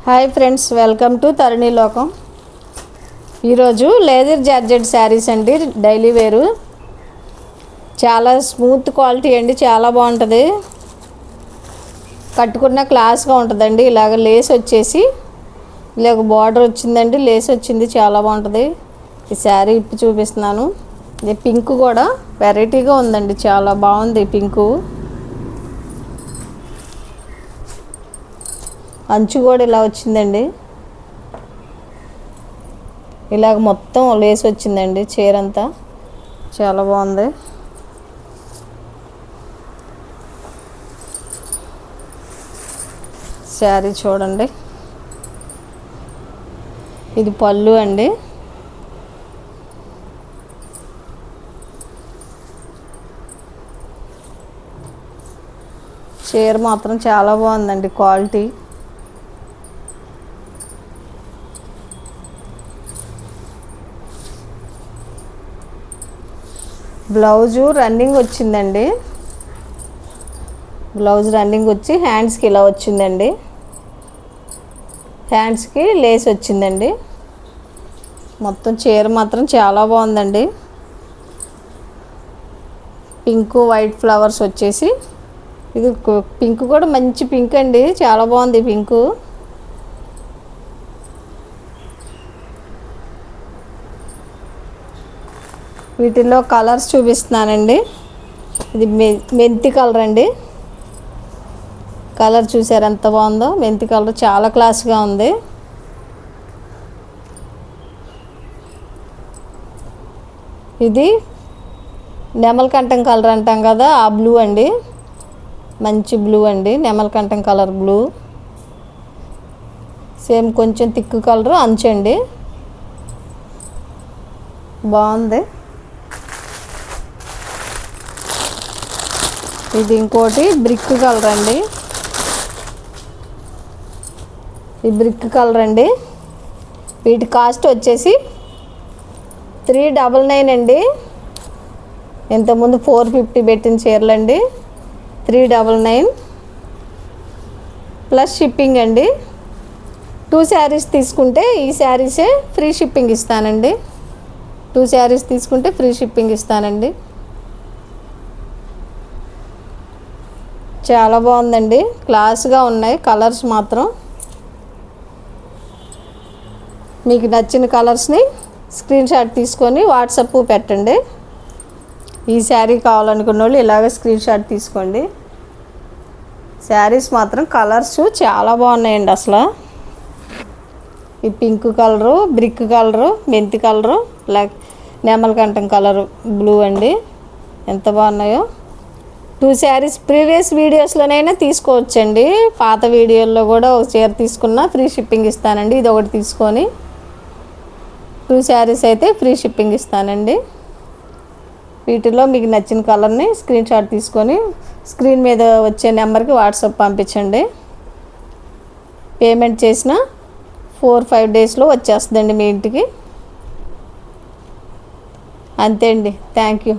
Hi friends, welcome to తరుణి లోకం. ఈరోజు leather georgette saris అండి, డైలీ వేరు. చాలా స్మూత్ క్వాలిటీ అండి, చాలా బాగుంటుంది. కట్టుకున్న క్లాస్గా ఉంటుందండి. ఇలాగ లేస్ వచ్చేసి ఇలాగ బార్డర్ వచ్చిందండి, లేస్ వచ్చింది, చాలా బాగుంటుంది. ఈ శారీ ఇప్పి చూపిస్తున్నాను. ఇది పింక్ కూడా వెరైటీగా ఉందండి, చాలా బాగుంది పింకు. అంచు కూడా ఇలా వచ్చిందండి, ఇలాగ మొత్తం లేస్ వచ్చిందండి. చీర అంతా చాలా బాగుంది. శారీ చూడండి, ఇది పళ్ళు అండి. చీర మాత్రం చాలా బాగుందండి, క్వాలిటీ. బ్లౌజు రన్నింగ్ వచ్చిందండి, బ్లౌజ్ రన్నింగ్ వచ్చి హ్యాండ్స్కి ఇలా వచ్చిందండి. హ్యాండ్స్కి లేస్ వచ్చిందండి. మొత్తం చీర మాత్రం చాలా బాగుందండి. పింక్ వైట్ ఫ్లవర్స్ వచ్చేసి, ఇది పింక్ కూడా మంచి పింక్ అండి, చాలా బాగుంది పింకు. వీటిల్లో కలర్స్ చూపిస్తున్నానండి. ఇది మెంతి కలర్ అండి. కలర్ చూసారు ఎంత బాగుందో, మెంతి కలర్ చాలా క్లాస్గా ఉంది. ఇది నెమలకంఠం కలర్ అంటాం కదా, ఆ బ్లూ అండి, మంచి బ్లూ అండి, నెమలకంఠం కలర్ బ్లూ. సేమ్ కొంచెం థిక్ కలర్ అంచండి, బాగుంది. ఇది ఇంకోటి బ్రిక్ కలర్ అండి, ఈ బ్రిక్ కలర్ అండి. వీటి కాస్ట్ వచ్చేసి 399 అండి. ఇంతకుముందు 450 పెట్టిన చీరలండి. 399 ప్లస్ షిప్పింగ్ అండి. 2 శారీస్ తీసుకుంటే ఈ శారీసే ఫ్రీ షిప్పింగ్ ఇస్తానండి. 2 శారీస్ తీసుకుంటే ఫ్రీ షిప్పింగ్ ఇస్తానండి. చాలా బాగుందండి, క్లాస్గా ఉన్నాయి కలర్స్ మాత్రం. మీకు నచ్చిన కలర్స్ని స్క్రీన్ షాట్ తీసుకొని వాట్సాప్ పెట్టండి. ఈ శారీ కావాలనుకున్న వాళ్ళు ఇలాగ స్క్రీన్ షాట్ తీసుకోండి. శారీస్ మాత్రం కలర్స్ చాలా బాగున్నాయండి అసలు. ఈ పింక్ కలరు, బ్రిక్ కలరు, మెంతి కలరు, నెమలకంఠం కలరు బ్లూ అండి, ఎంత బాగున్నాయో. 2 శారీస్ ప్రీవియస్ వీడియోస్లోనైనా తీసుకోవచ్చండి. పాత వీడియోల్లో కూడా ఒక చీర తీసుకున్నా ఫ్రీ షిప్పింగ్ ఇస్తానండి. ఇది ఒకటి తీసుకొని 2 శారీస్ అయితే ఫ్రీ షిప్పింగ్ ఇస్తానండి. వీటిలో మీకు నచ్చిన కలర్ని స్క్రీన్ షాట్ తీసుకొని స్క్రీన్ మీద వచ్చే నెంబర్కి వాట్సాప్ పంపించండి. పేమెంట్ చేసిన 4-5 డేస్లో వచ్చేస్తుందండి మీ ఇంటికి. అంతే అండి, థ్యాంక్ యూ.